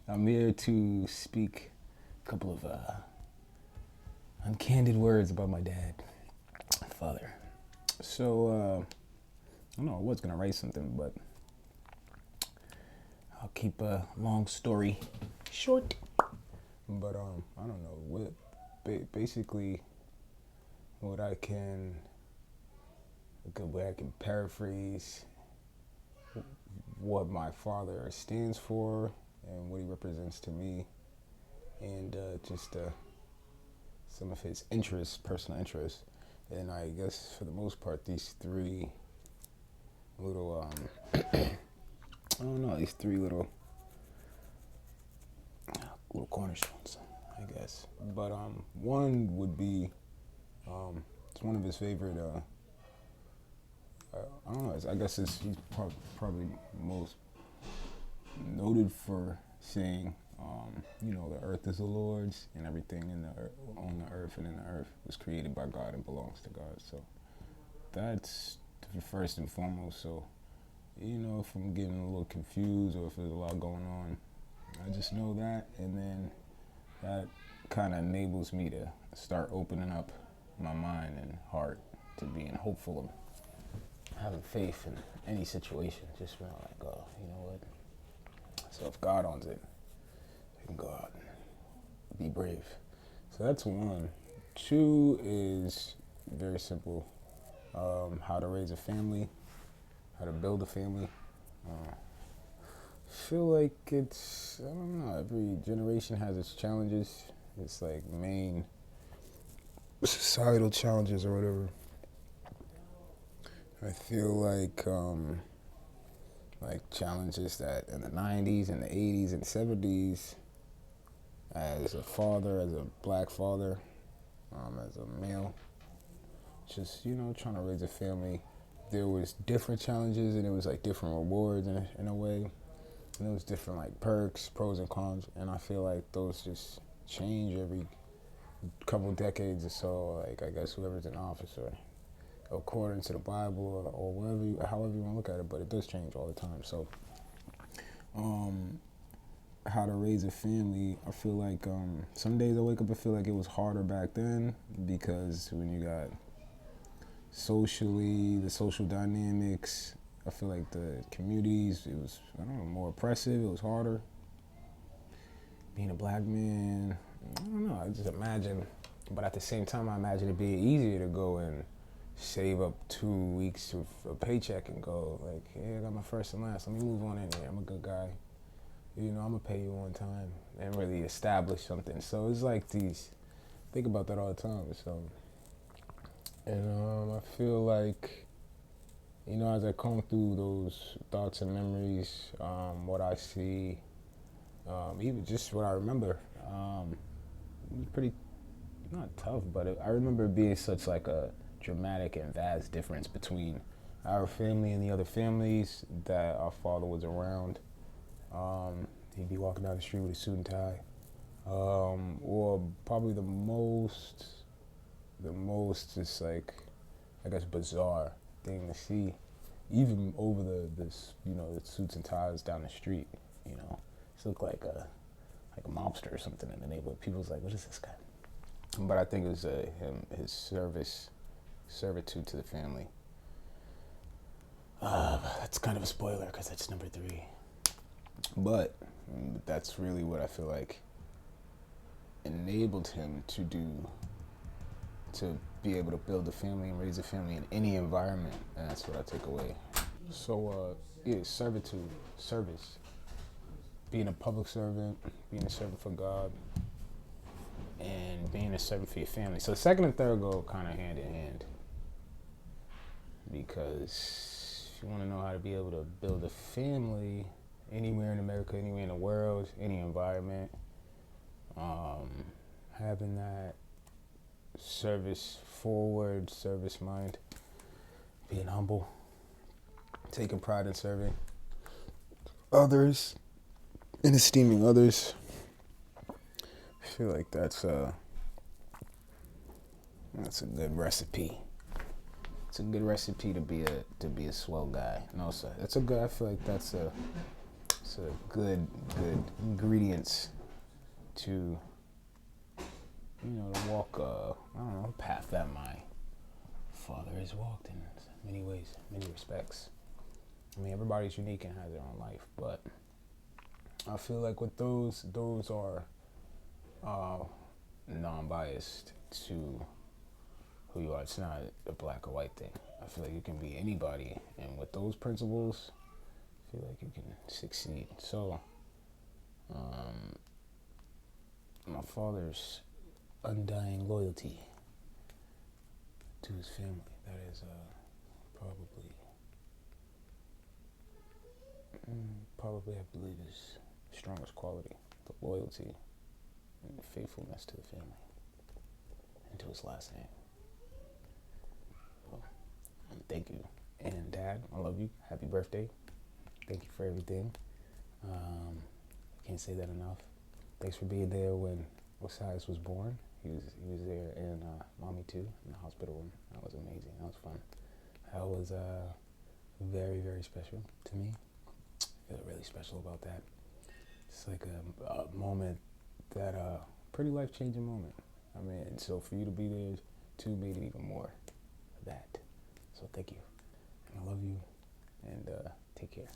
I'm here to speak a couple of uncandid words about my dad, father. So, I don't know, I was going to write something, but I'll keep a long story short. But, I don't know, basically what I can, a good way I can paraphrase what my father stands for and what he represents to me, and just some of his interests, personal interests. And I guess for the most part, these three little, I don't know, these three little cornerstones, I guess. But one would be, it's one of his favorite, I don't know, I guess he's probably most noted for saying, the earth is the Lord's, and everything on the earth and in the earth was created by God and belongs to God. So that's the first and foremost. So, if I'm getting a little confused or if there's a lot going on, I just know that, and then that kind of enables me to start opening up my mind and heart to being hopeful and having faith in any situation. Just being like, oh, you know what? So if God owns it, I can go out and be brave. So that's one. Two is very simple. How to raise a family, how to build a family. I feel like I don't know, every generation has its challenges. It's like main societal challenges or whatever. I feel like challenges that in the 90s and the 80s and 70s, as a father, as a black father, as a male, just, trying to raise a family, there was different challenges and it was like different rewards in a way. And it was different like perks, pros and cons. And I feel like those just change every couple decades or so. Like, I guess whoever's in office, or according to the Bible, or whatever, however you want to look at it, but it does change all the time. So, how to raise a family, I feel like some days I wake up and feel like it was harder back then, because when you got the social dynamics, I feel like the communities, it was, I don't know, more oppressive, it was harder. Being a black man, I don't know, I just imagine, but at the same time, I imagine it being easier to go and save up 2 weeks of a paycheck and go, like, yeah, I got my first and last, let me move on in there, I'm a good guy. I'm gonna pay you on time, and really establish something. So it's like think about that all the time. So, and I feel like, as I comb through those thoughts and memories, what I see, even just what I remember, it was pretty, not tough, but I remember it being such like a dramatic and vast difference between our family and the other families that our father was around. He'd be walking down the street with a suit and tie. Or probably the most just like, I guess, bizarre thing to see, even over the suits and ties down the street. He looked like a mobster or something in the neighborhood. People's like, what is this guy? But I think it was his servitude to the family. That's kind of a spoiler because that's number 3. But that's really what I feel like enabled him to be able to build a family and raise a family in any environment, and that's what I take away. So, servitude, service, being a public servant, being a servant for God, and being a servant for your family. So the second and third go kind of hand in hand, because if you want to know how to be able to build a family anywhere in America, anywhere in the world, any environment, having that service mind, being humble, taking pride in serving others and esteeming others. I feel like that's a good recipe. It's a good recipe to be a swell guy. No, sir. I feel like that's it's a good ingredients to, to walk, I don't know, a path that my father has walked in many ways, many respects. I mean, everybody's unique and has their own life, but I feel like with those are non-biased to who you are. It's not a black or white thing. I feel like you can be anybody, and with those principles, I feel like you can succeed. So, my father's undying loyalty to his family, that is probably I believe his strongest quality, the loyalty and faithfulness to the family and to his last name. Well, thank you. And Dad, I love you. Happy birthday. Thank you for everything. I can't say that enough. Thanks for being there when Osiris was born. He was there, and Mommy too, in the hospital room. That was amazing. That was fun. That was very, very special to me. I feel really special about that. It's like a moment that pretty life-changing moment. I mean, so for you to be there too made it even more of that. So thank you. And I love you, and take care.